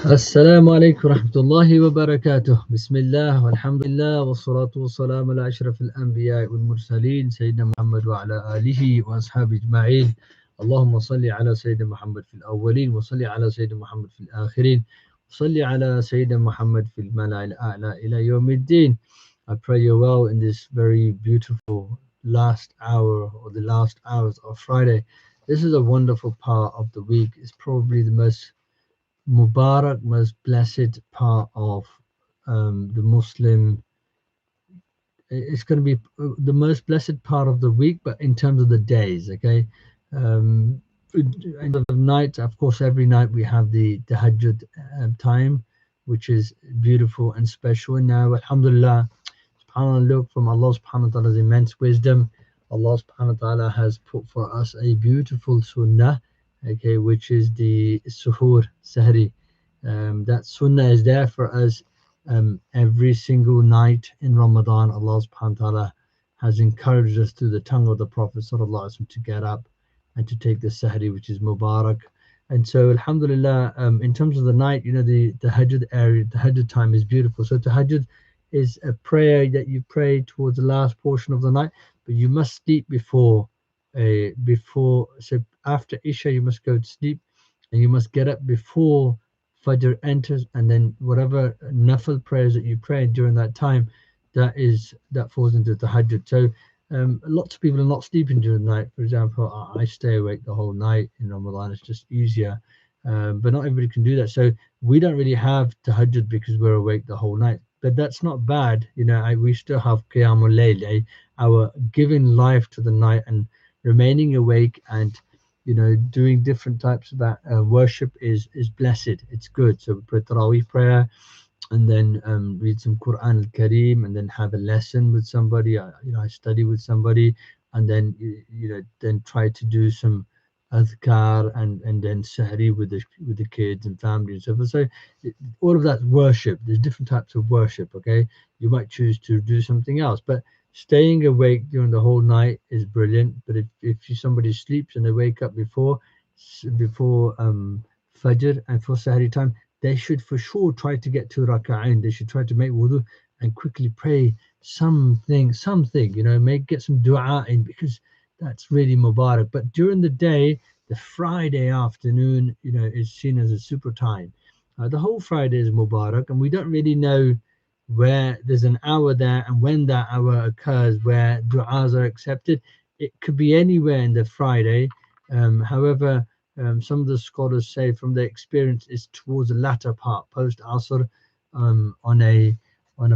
السلام عليكم ورحمة الله وبركاته. بسم الله والحمد لله والصلاة والسلام على أشرف الأنبياء والمرسلين سيدنا محمد وعلى آله وأصحابه أجمعين. اللهم صل على سيدنا محمد في الأولين وصل على سيدنا محمد في الآخرين وصل على سيدنا محمد في الملأ الأعلى إلى يوم الدين. I pray you well in this very beautiful last hour or the last hours of Friday. This is a wonderful part of the week. It's probably the most Mubarak, most blessed part of the Muslim. It's going to be the most blessed part of the week, but in terms of the days, okay. Um, in terms of night, of course, every night we have the Tahajjud time, which is beautiful and special. And now, Alhamdulillah, subhanAllah, look from Allah subhanahu wa ta'ala's immense wisdom. Allah subhanahu wa ta'ala has put for us a beautiful sunnah, okay, which is the suhoor, sahri. That sunnah is there for us every single night in Ramadan. Allah subhanahu wa ta'ala has encouraged us through the tongue of the Prophet sallallahu alaihi wasallam to get up and to take the sahri, which is Mubarak. And so, Alhamdulillah, in terms of the night, the Tahajjud area, the Tahajjud time is beautiful. So, Tahajjud is a prayer that you pray towards the last portion of the night, but you must sleep before. So, after Isha, you must go to sleep, and you must get up before Fajr enters, and then whatever nafil prayers that you pray during that time, that falls into Tahajjud. So, lots of people are not sleeping during the night. For example, I stay awake the whole night in Ramadan. It's just easier, but not everybody can do that. So we don't really have Tahajjud because we're awake the whole night. But that's not bad. We still have Qiyamul Layl, our giving life to the night and remaining awake and doing different types of that worship is blessed. It's good. So we pray Tarawih prayer, and then read some Quran al-Kareem, and then have a lesson with somebody. I study with somebody, and then then try to do some adhkar and then sahri with the kids and family and so forth. So all of that's worship. There's different types of worship. Okay, you might choose to do something else, but staying awake during the whole night is brilliant. But if somebody sleeps and they wake up before Fajr and for Sahri time, they should for sure try to get to raka'ain. They should try to make wudu and quickly pray something, get some dua in, because that's really Mubarak. But during the day, the Friday afternoon, is seen as a super time. The whole Friday is Mubarak, and we don't really know where there's an hour there and when that hour occurs where du'as are accepted. It could be anywhere in the Friday. However, some of the scholars say from their experience it's towards the latter part, post Asr, on a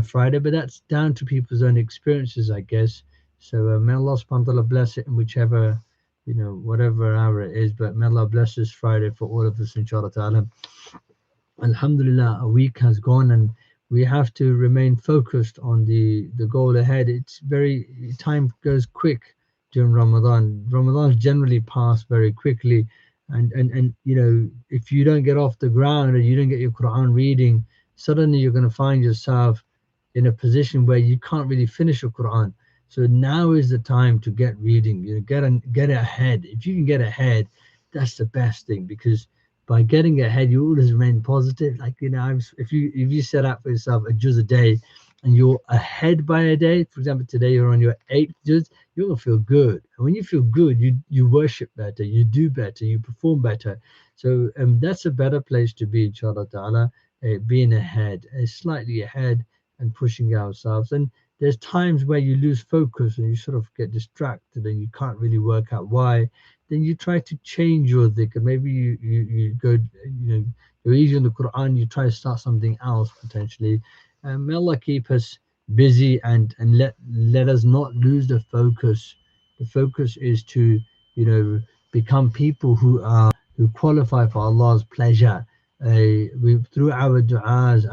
Friday, but that's down to people's own experiences, I guess. So may Allah subhanahu wa ta'ala bless it in whichever, whatever hour it is, but may Allah bless this Friday for all of us, inshallah ta'ala. Alhamdulillah, a week has gone, and we have to remain focused on the goal ahead. Time goes quick during Ramadan. Ramadan generally pass very quickly, and if you don't get off the ground or you don't get your Quran reading, suddenly you're going to find yourself in a position where you can't really finish your Quran. So now is the time to get reading. Get ahead. If you can get ahead, that's the best thing, because by getting ahead, you always remain positive. Like if you set out for yourself a juz a day, and you're ahead by a day. For example, today you're on your 8th juz, you're gonna feel good. And when you feel good, you worship better, you do better, you perform better. So that's a better place to be, inshallah ta'ala, being ahead, slightly ahead, and pushing ourselves. And there's times where you lose focus and you sort of get distracted and you can't really work out why. Then you try to change your dhikr. Maybe you go, you're easy on the Quran, you try to start something else potentially. May Allah keep us busy and let us not lose the focus. The focus is to become people who qualify for Allah's pleasure. We through our du'as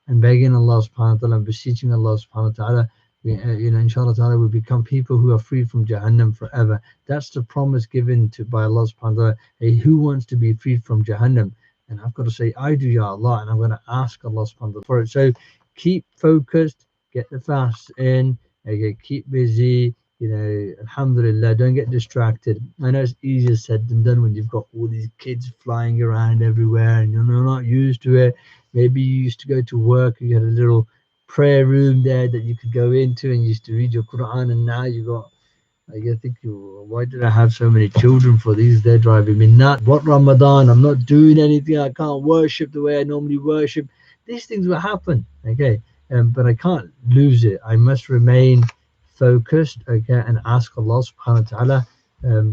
and begging Allah subhanahu wa ta'ala and beseeching Allah subhanahu wa ta'ala, inshallah ta'ala, we become people who are free from Jahannam forever. That's the promise given by Allah subhanahu wa ta'ala. Hey, who wants to be freed from Jahannam? And I've got to say, I do, Ya Allah, and I'm going to ask Allah subhanahu wa ta'ala for it. So keep focused, get the fast in, okay, keep busy, Alhamdulillah, don't get distracted. I know it's easier said than done when you've got all these kids flying around everywhere and you're not used to it. Maybe you used to go to work, you had a little prayer room there that you could go into and you used to read your Quran, and now you got, I think, why did I have so many children for these? They're driving me nuts. What Ramadan? I'm not doing anything. I can't worship the way I normally worship. These things will happen, okay? But I can't lose it. I must remain focused, okay, and ask Allah subhanahu wa ta'ala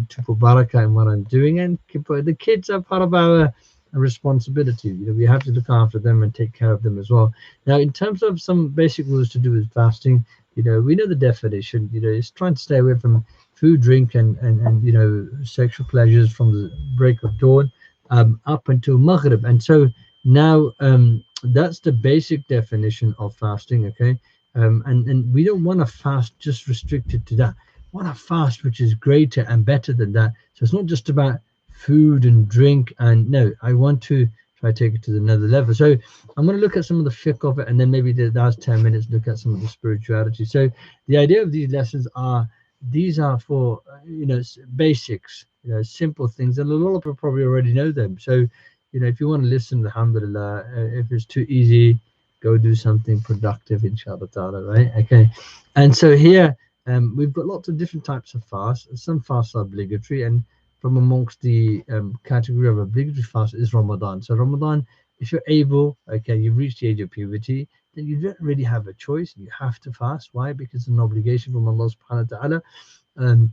to put barakah in what I'm doing. And the kids are part of our responsibility. We have to look after them and take care of them as well. Now, in terms of some basic rules to do with fasting, we know the definition. It's trying to stay away from food, drink, and sexual pleasures from the break of dawn up until Maghrib. And so now that's the basic definition of fasting, okay? And we don't want to fast just restricted to that. We want to fast which is greater and better than that. So it's not just about food and drink. And no, I want to try to take it to another level. So I'm going to look at some of the fiqh of it, and then maybe the last 10 minutes look at some of the spirituality. So the idea of these lessons are, these are for basics, simple things, and a lot of people probably already know them. So if you want to listen, alhamdulillah. If it's too easy, go do something productive, inshallah ta'ala, right? Okay. And so here we've got lots of different types of fasts. Some fasts are obligatory, and from amongst the category of obligatory fast is Ramadan. So Ramadan, if you're able, okay, you've reached the age of puberty, then you don't really have a choice. You have to fast. Why? Because it's an obligation from Allah subhanahu wa ta'ala. Um,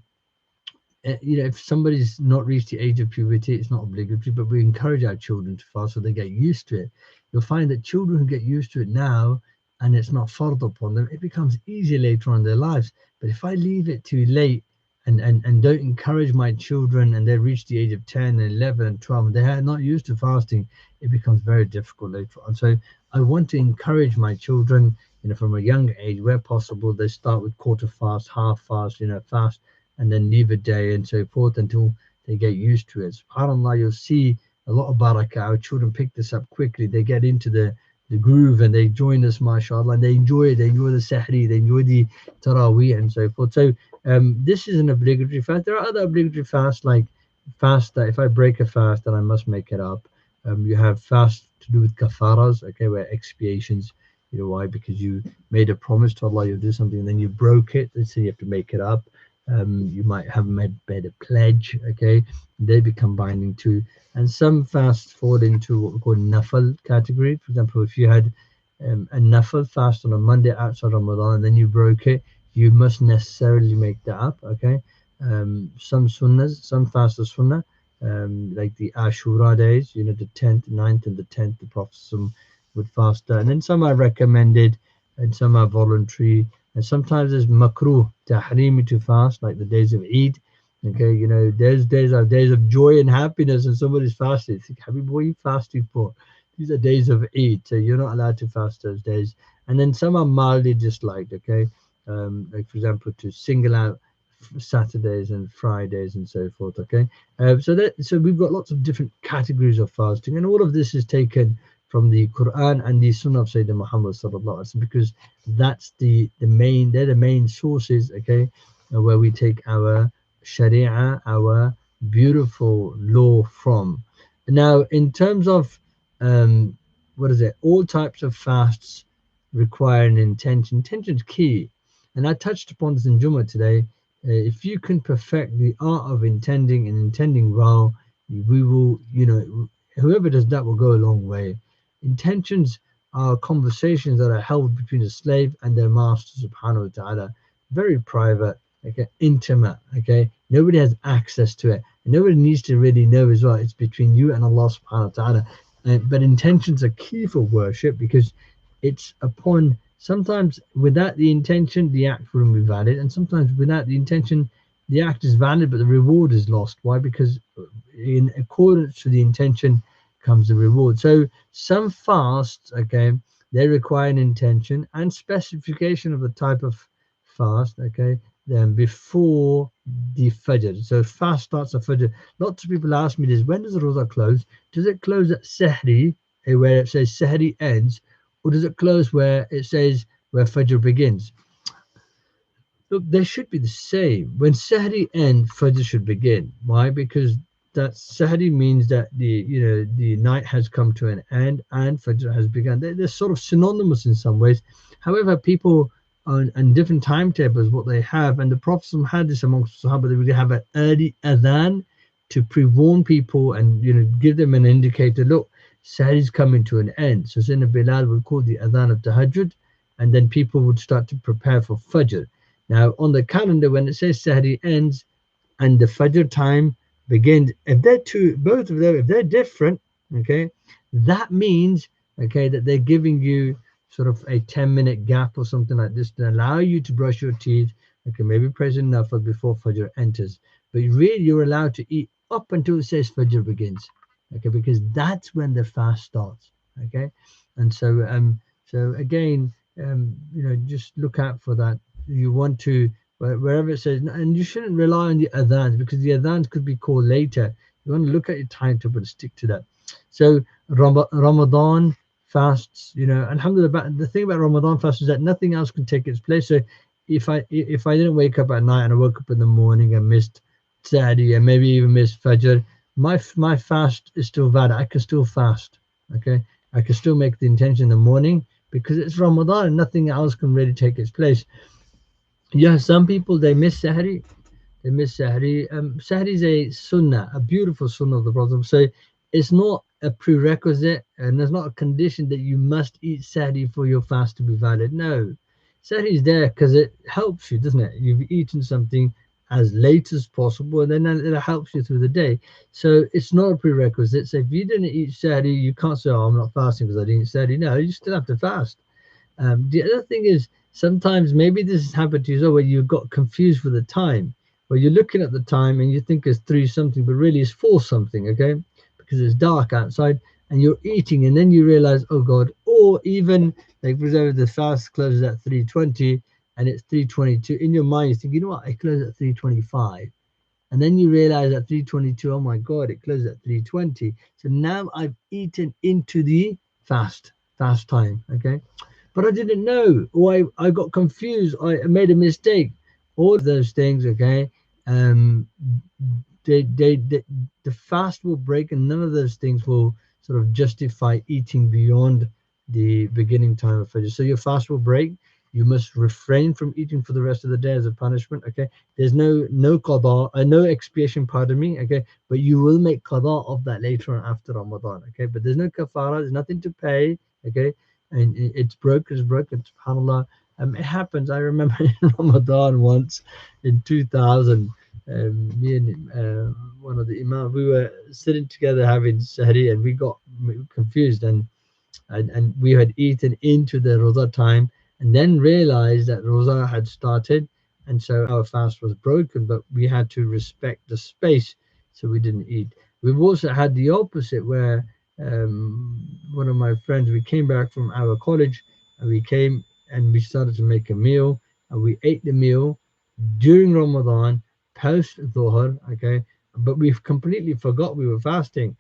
if somebody's not reached the age of puberty, it's not obligatory, but we encourage our children to fast so they get used to it. You'll find that children who get used to it now and it's not fard upon them, it becomes easier later on in their lives. But if I leave it too late and don't encourage my children, and they reach the age of 10 and 11 and 12 and they are not used to fasting, it becomes very difficult later on. So I want to encourage my children, from a young age, where possible, they start with quarter fast, half fast, fast, and then leave a day and so forth until they get used to it. SubhanAllah, you'll see a lot of barakah. Our children pick this up quickly. They get into the groove and they join us, mashallah, and they enjoy it. They enjoy the sahri, they enjoy the taraweeh and so forth. So this is an obligatory fast. There are other obligatory fasts, like fast that if I break a fast, then I must make it up. You have fast to do with kafaras, okay, where expiations. Why? Because you made a promise to Allah, you'll do something, and then you broke it, so you have to make it up. You might have made a pledge, okay, they become binding too. And some fasts fall into what we call nafal category. For example, if you had a nafal fast on a Monday outside Ramadan and then you broke it, you must necessarily make that up, okay. Some sunnahs, some fasts are sunnah, like the Ashura days, the 10th, 9th, and the 10th, the Prophet would fast that. And then some are recommended and some are voluntary. And sometimes there's makruh, tahrimi, to fast, like the days of Eid. Okay, those days are days of joy and happiness, and somebody's fasting. Think, Habib, what are you fasting for? These are days of Eid, so you're not allowed to fast those days. And then some are mildly disliked, okay? Like, for example, to single out Saturdays and Fridays and so forth, okay? So we've got lots of different categories of fasting, and all of this is taken from the Quran and the Sunnah of Sayyidina Muhammad sallallahu alaihi wasallam, because that's they're the main sources, okay, where we take our Sharia, our beautiful law from. Now, in terms of all types of fasts require an intention. Intention's key, and I touched upon this in Jummah today. If you can perfect the art of intending and intending well, we will, whoever does that will go a long way. Intentions are conversations that are held between a slave and their master, subhanahu wa ta'ala, very private, okay, intimate, okay. Nobody has access to it, and nobody needs to really know as well. It's between you and Allah subhanahu wa ta'ala. But intentions are key for worship, because it's upon, sometimes without the intention the act wouldn't be valid, and sometimes without the intention the act is valid but the reward is lost. Why? Because in accordance to the intention comes the reward. So some fasts, okay, they require an intention and specification of the type of fast, okay, then before the Fajr. So fast starts at Fajr. Lots of people ask me this: when does the Roza close? Does it close at Sahri, where it says Sahri ends, or does it close where it says where Fajr begins? Look, they should be the same. When Sahri ends, Fajr should begin. Why? Because that Sahri means that the night has come to an end and Fajr has begun. They're sort of synonymous in some ways. However, people on different timetables, what they have, and the Prophet had this amongst Sahaba, they would have an early adhan to pre-warn people and give them an indicator. Look, Sahri is coming to an end. So Sayyidina Bilal would call the adhan of Tahajjud, and then people would start to prepare for Fajr. Now, on the calendar, when it says Sahri ends and the Fajr time begins, if they're two, both of them, if they're different, okay, that means, okay, that they're giving you sort of a 10-minute gap or something like this to allow you to brush your teeth, okay, maybe praise Nafal before Fajr enters. But really, you're allowed to eat up until it says Fajr begins, okay, because that's when the fast starts, okay. And so again, just look out for that. You want to, wherever it says, and you shouldn't rely on the adhans because the adhans could be called later. You want to look at your timetable and stick to that. So Ramadan fasts, alhamdulillah, but the thing about Ramadan fast is that nothing else can take its place. So if I didn't wake up at night and I woke up in the morning and missed Saturday and maybe even missed Fajr, my fast is still valid. I can still fast, okay. I can still make the intention in the morning because it's Ramadan and nothing else can really take its place. Yeah, some people they miss Sahri. They miss Sahri. Sahri is a sunnah, a beautiful sunnah of the Prophet. So it's not a prerequisite and there's not a condition that you must eat Sahri for your fast to be valid. No, Sahri is there because it helps you, doesn't it? You've eaten something as late as possible and then it helps you through the day. So it's not a prerequisite. So if you didn't eat Sahri, you can't say, oh, I'm not fasting because I didn't eat Sahri. No, you still have to fast. The other thing is sometimes maybe this has happened to you as well, where you got confused with the time, where you're looking at the time and you think it's three something, but really it's four something, okay? Because it's dark outside and you're eating, and then you realize, oh God, or even like for example, the fast closes at 3:20 and it's 3:22. In your mind, you think, you know what, I close at 3:25. And then you realize at 3:22, oh my God, it closed at 3:20. So now I've eaten into the fast time, okay? But I didn't know, or I got confused, I made a mistake. All of those things, okay, um, they the fast will break, and none of those things will sort of justify eating beyond the beginning time of Fajr. So your fast will break. You must refrain from eating for the rest of the day as a punishment. Okay, there's no qada, no expiation. Pardon me. Okay, but you will make qada of that later on after Ramadan. Okay, but there's no kafara. There's nothing to pay. Okay, and it's broken. It's broken. Subhanallah. It happens. I remember in Ramadan once in 2000, me and one of the imams, we were sitting together having sahri, and we got confused, and we had eaten into the roza time, and then realized that roza had started, and so our fast was broken. But we had to respect the space, so we didn't eat. We've also had the opposite, where one of my friends, we came back from our college, and we came and we started to make a meal, and we ate the meal during Ramadan, post Dhuhr, okay, but we've completely forgot we were fasting.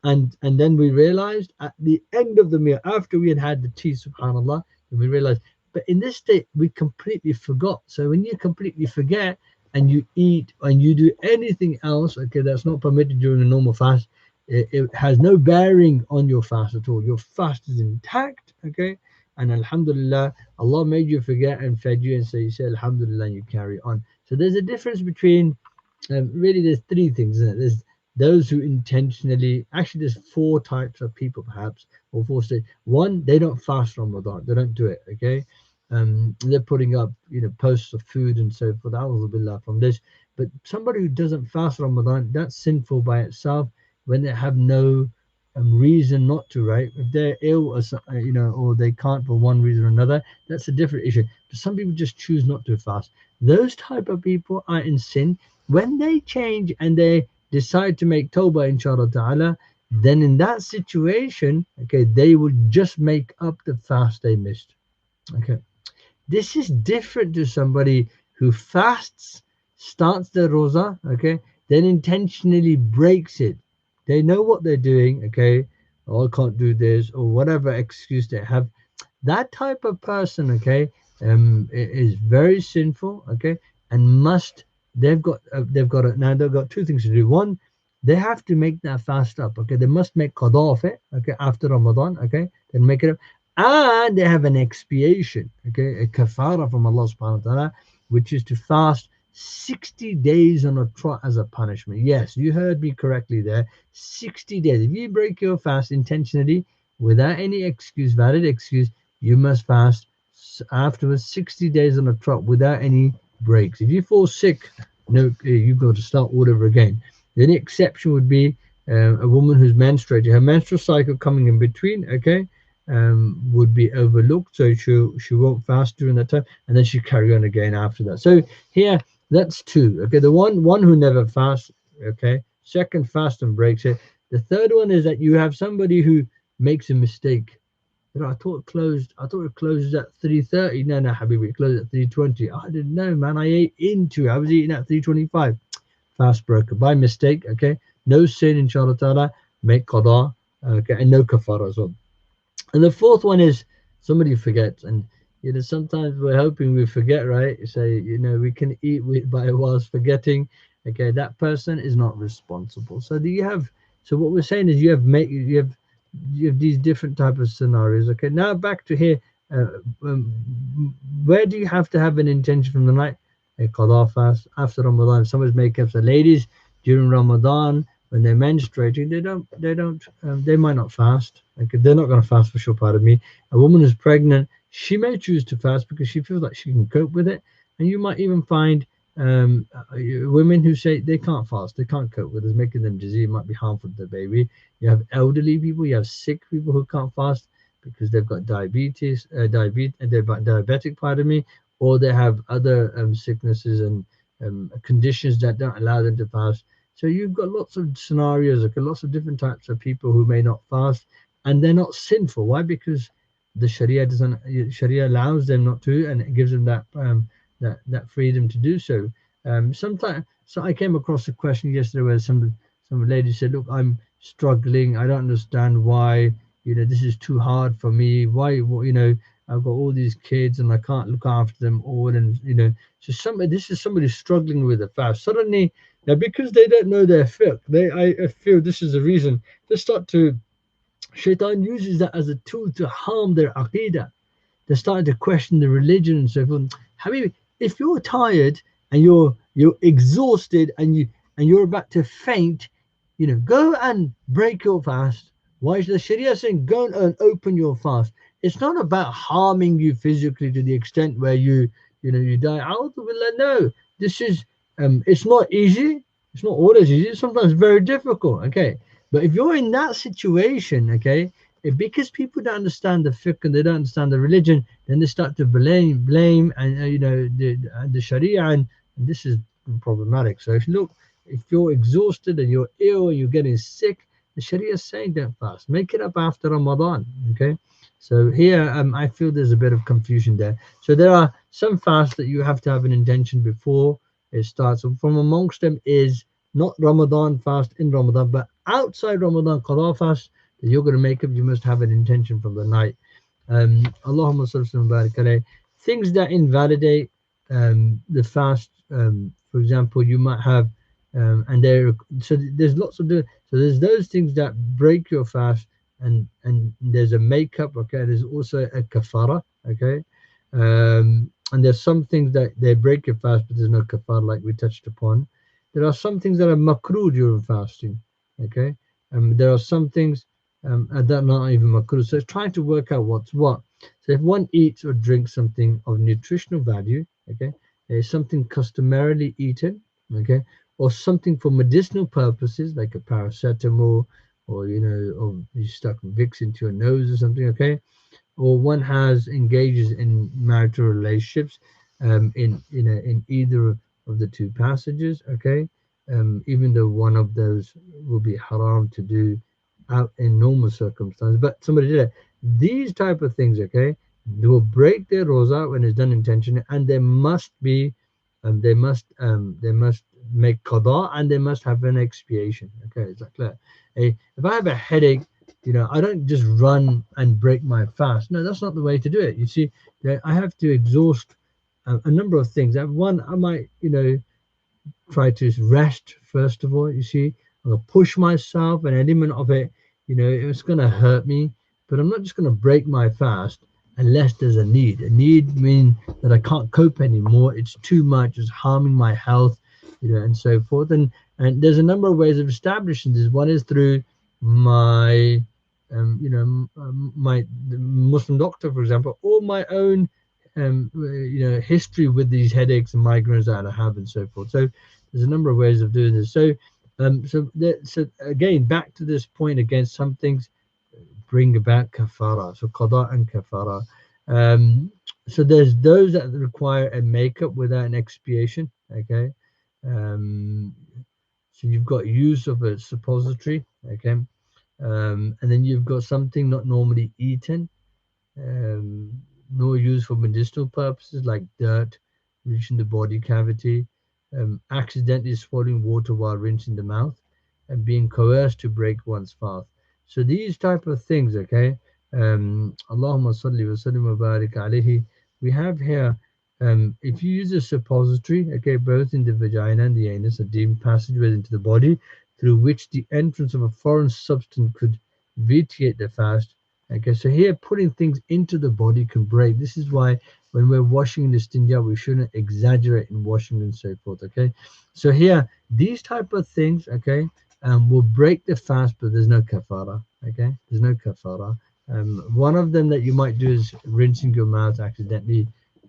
And then we realized at the end of the meal, after we had had the tea, subhanallah, we realized, but in this state, we completely forgot. So when you completely forget and you eat and you do anything else, okay, that's not permitted during a normal fast, it has no bearing on your fast at all. Your fast is intact, okay, and alhamdulillah, Allah made you forget and fed you, and so you say alhamdulillah and you carry on. So there's a difference between, really there's three things, isn't it? There's those who intentionally, actually there's four types of people perhaps, or four states. One, they don't fast Ramadan, they don't do it, okay. They're putting up posts of food and so forth, billah from this. But somebody who doesn't fast Ramadan, that's sinful by itself when they have no reason not to, right? If they're ill or or they can't for one reason or another, that's a different issue. But some people just choose not to fast. Those type of people are in sin. When they change and they decide to make tawbah, inshallah ta'ala, then in that situation, okay, they will just make up the fast they missed. Okay, this is different to somebody who fasts, starts their roza, okay, then intentionally breaks it. They know what they're doing, okay. Oh, I can't do this, or whatever excuse they have. That type of person, okay, it is very sinful, okay, and must now they've got two things to do. One, they have to make that fast up, okay. They must make qada of it, okay, after Ramadan, okay, then make it up, and they have an expiation, okay, a kafara from Allah subhanahu wa ta'ala, which is to fast 60 days on a trot as a punishment. Yes, you heard me correctly there. 60 days. If you break your fast intentionally without any excuse, valid excuse, you must fast afterwards 60 days on a trot without any breaks. If you fall sick, no, you've got to start all over again. The only exception would be a woman who's menstruating, her menstrual cycle coming in between, okay, would be overlooked, so she won't fast during that time, and then she carry on again after that. So here, that's two, okay. The one who never fasts, okay. Second, fast and breaks it. The third one is that you have somebody who makes a mistake. I thought it closed. I thought it closes at 3:30. No, no, Habibi, it closed at 3:20. I didn't know, man. I ate into it. I was eating at 3:25. Fast broker by mistake. Okay, no sin, inshallah ta'ala. Make qada. Okay, and no kafara as well. And the fourth one is somebody forgets, and sometimes we're hoping we forget, right? So we can eat by whilst forgetting. Okay, that person is not responsible. So do you have? So what we're saying is you have these different type of scenarios. Okay, now back to here. Um, where do you have to have an intention from the night? A qada fast after Ramadan. Somebody's making up. So ladies during Ramadan, when they're menstruating, they might not fast. Like they're not going to fast for sure. Pardon me. A woman who's pregnant, she may choose to fast because she feels like she can cope with it. And you might even find women who say they can't fast, they can't cope with it, making them dizzy. It might be harmful to the baby. You have elderly people, you have sick people who can't fast because they've got they're diabetic, pardon me, or they have other sicknesses and conditions that don't allow them to fast. So you've got lots of scenarios, okay, lots of different types of people who may not fast, and they're not sinful. Why? Because the Sharia allows them not to, and it gives them that freedom to do so. Sometimes, so I came across a question yesterday where some lady said, "Look, I'm struggling. I don't understand why. This is too hard for me. Why? I've got all these kids and I can't look after them all, and so this is somebody struggling with a fast. Suddenly, now because they don't know their fiqh, I feel this is the reason they start to. Shaitan uses that as a tool to harm their aqidah. They're starting to question the religion and so forth. Habibi, if you're tired and you're exhausted and you're about to faint, go and break your fast. Why is the Sharia saying go and open your fast? It's not about harming you physically to the extent where you die. No, this is it's not easy. It's not always easy. It's sometimes very difficult. Okay, but if you're in that situation, okay, because people don't understand the fiqh and they don't understand the religion, then they start to blame and the Sharia, and this is problematic. So if you're exhausted and you're ill and you're getting sick, the Sharia is saying don't fast. Make it up after Ramadan. Okay. So here, I feel there's a bit of confusion there. So there are some fasts that you have to have an intention before it starts. And from amongst them is not Ramadan fast in Ramadan, but outside Ramadan qada fast that you're going to make up. You must have an intention from the night. Allahumma salli wa barik alayh. Things that invalidate the fast. For example, you might have, and there's lots of so there's those things that break your fast, and there's a makeup. Okay, there's also a kafara. Okay, and there's some things that they break your fast, but there's no kafara, like we touched upon. There are some things that are makruh during fasting. Okay, there are some things that are not even makruh. So it's trying to work out what's what. So if one eats or drinks something of nutritional value, okay, something customarily eaten, okay, or something for medicinal purposes like a paracetamol, or or you stuck Vicks into your nose or something, okay, or one has engages in marital relationships in either of the two passages, okay, even though one of those will be haram to do out in normal circumstances, but somebody did it. These type of things, okay, they will break their rosa when it's done intentionally, and they must be they must make qada, and they must have an expiation. Okay, is that clear? If I have a headache I don't just run and break my fast. No, that's not the way to do it. You see, I have to exhaust a number of things. One, I might, try to rest first of all. You see, I'm gonna push myself. An element of it, it's gonna hurt me, but I'm not just gonna break my fast unless there's a need. A need mean that I can't cope anymore. It's too much. It's harming my health, and so forth. And there's a number of ways of establishing this. One is through my my the Muslim doctor, for example, or my own history with these headaches and migraines that I have and so forth. So there's a number of ways of doing this. So again, back to this point again, some things bring about kafara. So qada and kafara. Um, so there's those that require a makeup without an expiation. Okay. Um, so you've got use of a suppository. Okay. And then you've got something not normally eaten, um, no use for medicinal purposes like dirt reaching the body cavity, accidentally swallowing water while rinsing the mouth, and being coerced to break one's fast. So these type of things, okay. Allahumma salli wa sallim wa barik alayhi. We have here, if you use a suppository, okay, both in the vagina and the anus, a deep passageway into the body through which the entrance of a foreign substance could vitiate the fast. Okay, so here putting things into the body can break. This is why when we're washing in the stinja, we shouldn't exaggerate in washing and so forth. Okay, so here these type of things, okay, will break the fast, but there's no kafara. Okay, there's no kafara. One of them that you might do is rinsing your mouth accidentally,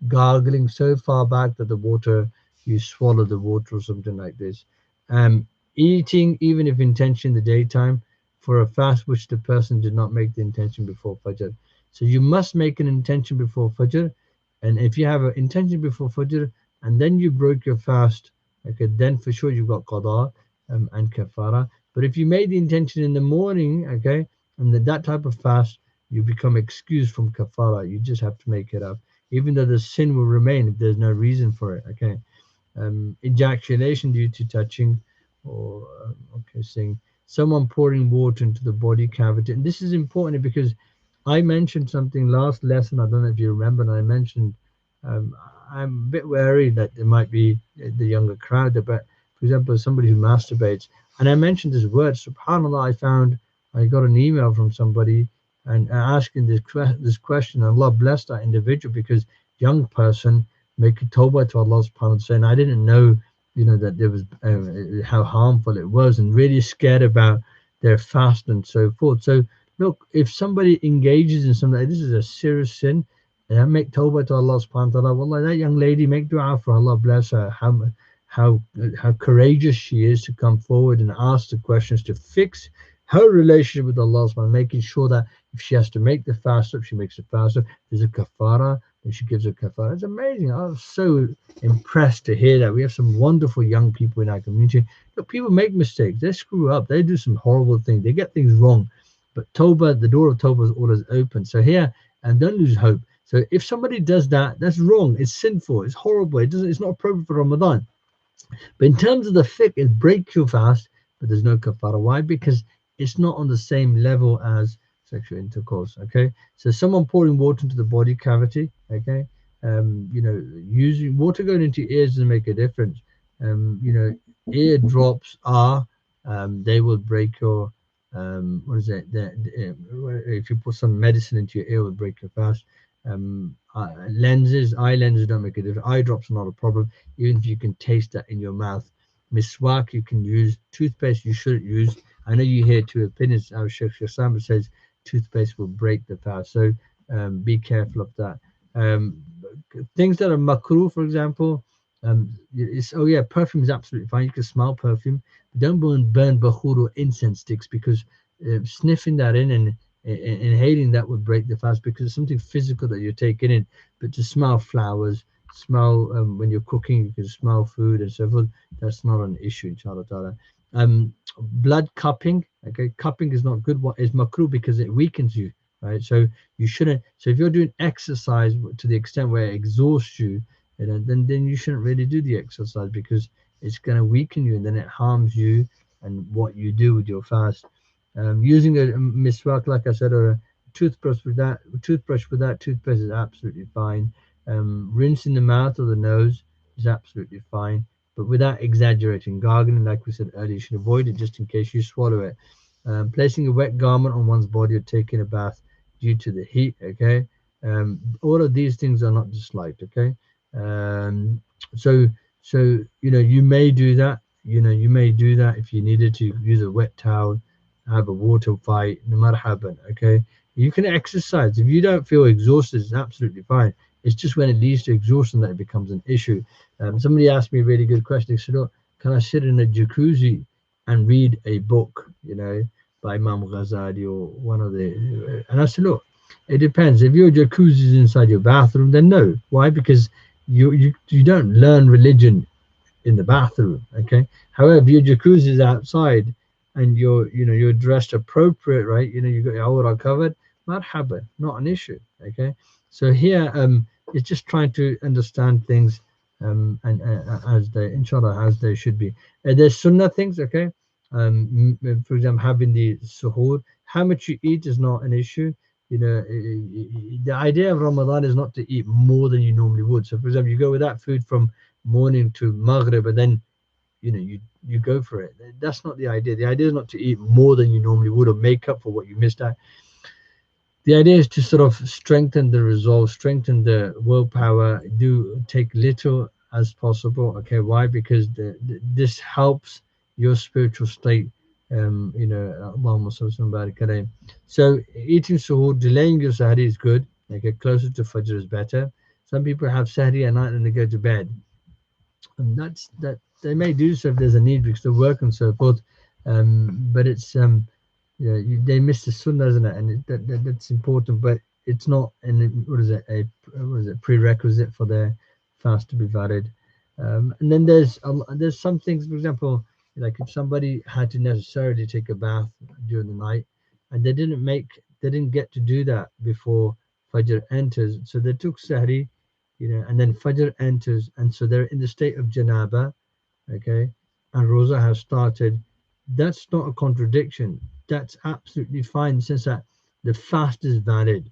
gargling so far back that the water you swallow the water or something like this. Um, Eating even if intention in the daytime for a fast which the person did not make the intention before Fajr. So you must make an intention before Fajr. And if you have an intention before Fajr and then you broke your fast, okay, then for sure you've got qada and kafara. But if you made the intention in the morning, okay, and that type of fast, you become excused from kafara. You just have to make it up, even though the sin will remain if there's no reason for it. Okay, ejaculation due to touching, or okay, saying someone pouring water into the body cavity. And this is important because I mentioned something last lesson. I don't know if you remember, and I mentioned um, I'm a bit wary that there might be the younger crowd there, but for example, somebody who masturbates, and I mentioned this word, subhanallah. I got an email from somebody and asking this question. Allah bless that individual because young person making tawbah to Allah subhanahu wa ta'ala, and I didn't know that there was how harmful it was, and really scared about their fast and so forth. So look, if somebody engages in something like this, is a serious sin, and make tawbah to Allah subhanahu wa ta'ala. Wallah, that young lady, make dua for Allah bless her. How how courageous she is to come forward and ask the questions to fix her relationship with Allah subhanahu, making sure that if she has to make the fast up, she makes the fast up. There's a kafara, and she gives a kafara. It's amazing. I was so impressed to hear that. We have some wonderful young people in our community. Look, people make mistakes. They screw up. They do some horrible things. They get things wrong. But Toba, the door of Toba is always open. So here, and don't lose hope. So if somebody does that, that's wrong. It's sinful. It's horrible. It's not appropriate for Ramadan. But in terms of the fiqh, it breaks your fast, but there's no kafara. Why? Because it's not on the same level as sexual intercourse. Okay, so someone pouring water into the body cavity. Okay, using water going into your ears doesn't make a difference. Ear drops are they will break your what is it? If you put some medicine into your ear, it will break your fast. Eye lenses don't make a difference. Eye drops are not a problem, even if you can taste that in your mouth. Miswak you can use. Toothpaste you shouldn't use. I know you hear two opinions. Our Sheikh Shassam says toothpaste will break the fast, so be careful of that. Um, Things that are makruh, for example, perfume is absolutely fine. You can smell perfume, but don't burn bakhur or incense sticks because sniffing that in and inhaling that would break the fast because it's something physical that you're taking in. But to smell flowers, smell when you're cooking, you can smell food and so forth. That's not an issue, inshallah ta'ala. Blood cupping, okay, cupping is not good. What is makruh because it weakens you, right? So you shouldn't. So if you're doing exercise to the extent where it exhausts you, then you shouldn't really do the exercise because it's going to weaken you and then it harms you and what you do with your fast. Using a miswak, like I said, or a toothbrush without toothpaste is absolutely fine. Rinsing the mouth or the nose is absolutely fine, but without exaggerating. Gargling, like we said earlier, you should avoid it just in case you swallow it. Placing a wet garment on one's body or taking a bath due to the heat. Okay, all of these things are not disliked. Okay, um, so you may do that. You may do that if you needed to use a wet towel, have a water fight, no matter how bad. Okay, you can exercise if you don't feel exhausted. It's absolutely fine. It's just when it leads to exhaustion that it becomes an issue. Somebody asked me a really good question. They said, "Oh, can I sit in a jacuzzi and read a book?" By Imam Ghazali or one of the. And I said, "Look, it depends. If your jacuzzi is inside your bathroom, then no. Why? Because you don't learn religion in the bathroom. Okay. However, your jacuzzi is outside and you're dressed appropriate, right? You got your aura covered. Marhaba, not an issue. Okay. So here, it's just trying to understand things, and as they, inshallah, as they should be. There's sunnah things. Okay. For example, having the suhoor, how much you eat is not an issue. The idea of Ramadan is not to eat more than you normally would. So, for example, you go without food from morning to Maghrib, and then you go for it. That's not the idea. The idea is not to eat more than you normally would or make up for what you missed out. The idea is to sort of strengthen the resolve, strengthen the willpower, do take little as possible. Okay, why? Because this helps your spiritual state. Allahumma salli wa barik alayhi. So eating suhoor, delaying your sahri is good. Okay, closer to fajr is better. Some people have sahri at night and they go to bed, and that they may do so if there's a need because they work and so forth. But it's they miss the sunnah, isn't it? And that's important, but it's not. And what is it? What is it? Prerequisite for their fast to be valid. And then there's some things, for example, like if somebody had to necessarily take a bath during the night, and they didn't get to do that before Fajr enters, so they took Sahri, and then Fajr enters, and so they're in the state of Janaba, okay, and Rosa has started. That's not a contradiction. That's absolutely fine since that the fast is valid.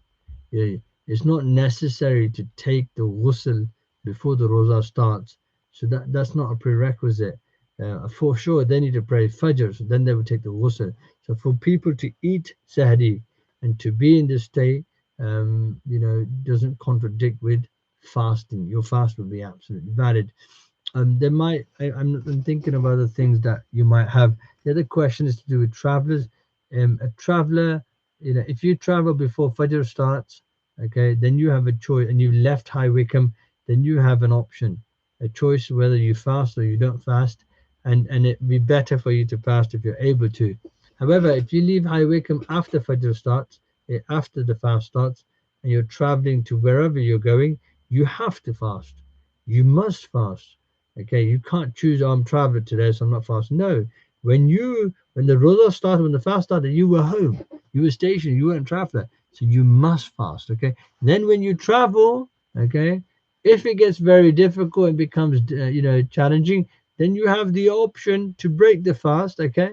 Yeah, it's not necessary to take the ghusl before the Rosa starts. So that's not a prerequisite. For sure, they need to pray Fajr, so then they will take the ghusl. So for people to eat Sahri and to be in this state, doesn't contradict with fasting. Your fast will be absolutely valid. There might I'm thinking of other things that you might have. The other question is to do with travelers. A traveler, if you travel before Fajr starts, okay, then you have a choice, and you left High Wycombe, then you have an option, a choice whether you fast or you don't fast, and it'd be better for you to fast if you're able to. However, if you leave High Wycombe after Fajr starts, after the fast starts, and you're traveling to wherever you're going, you have to fast. You must fast. Okay, you can't choose. Oh, I'm traveling today, so I'm not fasting. No, when the roza started, when the fast started, you were home, you were stationed, you weren't traveler, so you must fast. Okay, then when you travel, okay, if it gets very difficult and becomes challenging, then you have the option to break the fast. Okay,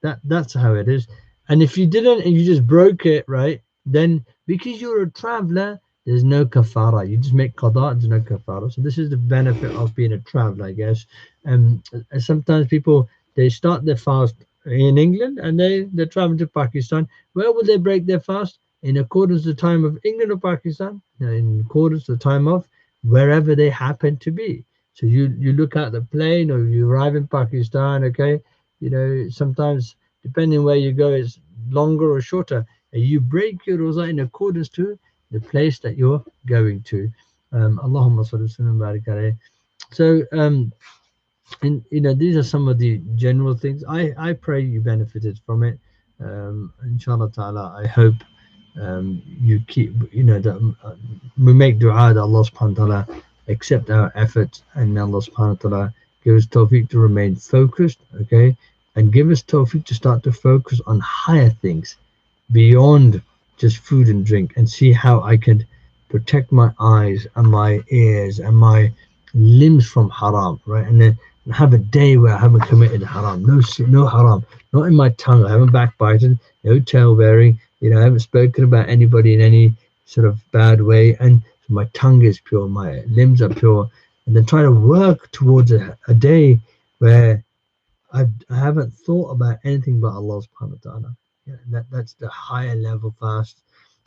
that's how it is. And if you didn't and you just broke it, right, then because you're a traveler, there's no kafara. You just make qada, there's no kafara. So this is the benefit of being a traveler, I guess. And sometimes people, they start their fast in England and they're traveling to Pakistan. Where will they break their fast? In accordance to the time of England or Pakistan? No, in accordance to the time of wherever they happen to be. So you look at the plane or you arrive in Pakistan, okay? Sometimes depending where you go, it's longer or shorter. And you break your roza in accordance to the place that you're going to. Allahumma salli wa barik alayhi. So, and these are some of the general things. I pray you benefited from it. Inshallah ta'ala, I hope you keep, that we make dua that Allah subhanahu wa ta'ala accept our efforts, and Allah subhanahu wa ta'ala give us tawfiq to remain focused, okay, and give us tawfiq to start to focus on higher things beyond just food and drink, and see how I can protect my eyes and my ears and my limbs from haram, right? And then and have a day where I haven't committed haram. No haram. Not in my tongue. I haven't backbited. No tail bearing. I haven't spoken about anybody in any sort of bad way. And my tongue is pure. My limbs are pure. And then try to work towards a day where I haven't thought about anything but Allah subhanahu wa ta'ala. That's the higher level fast.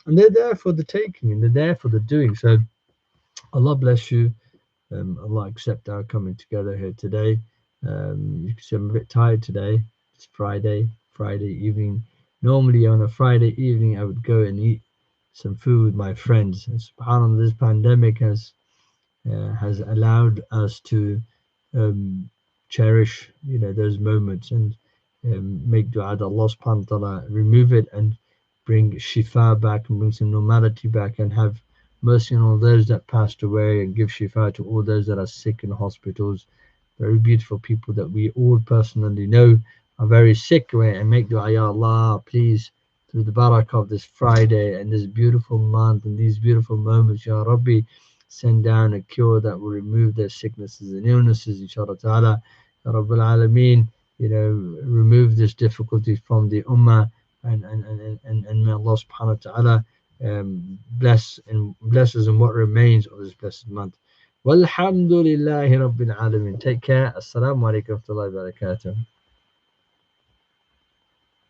And they're there for the taking and they're there for the doing. So Allah bless you. Allah accept our coming together here today. You can see I'm a bit tired today. It's Friday evening. Normally on a Friday evening, I would go and eat some food with my friends. And subhanAllah, this pandemic has allowed us to um, cherish, those moments and make dua that Allah subhanahu wa ta'ala remove it and bring shifa back and bring some normality back and have mercy on all those that passed away and give shifa to all those that are sick in hospitals. Very beautiful people that we all personally know are very sick, right? And make dua, Ya Allah, please, through the barakah of this Friday and this beautiful month and these beautiful moments, Ya Rabbi, send down a cure that will remove their sicknesses and illnesses, inshallah ta'ala. Ya Rabbil Alameen, remove this difficulty from the Ummah and may Allah subhanahu wa ta'ala bless us in what remains of this blessed month. Walhamdulillahi Rabbil Alameen. Take care. Assalamu alaikum wa rahmatullahi wa barakatuh.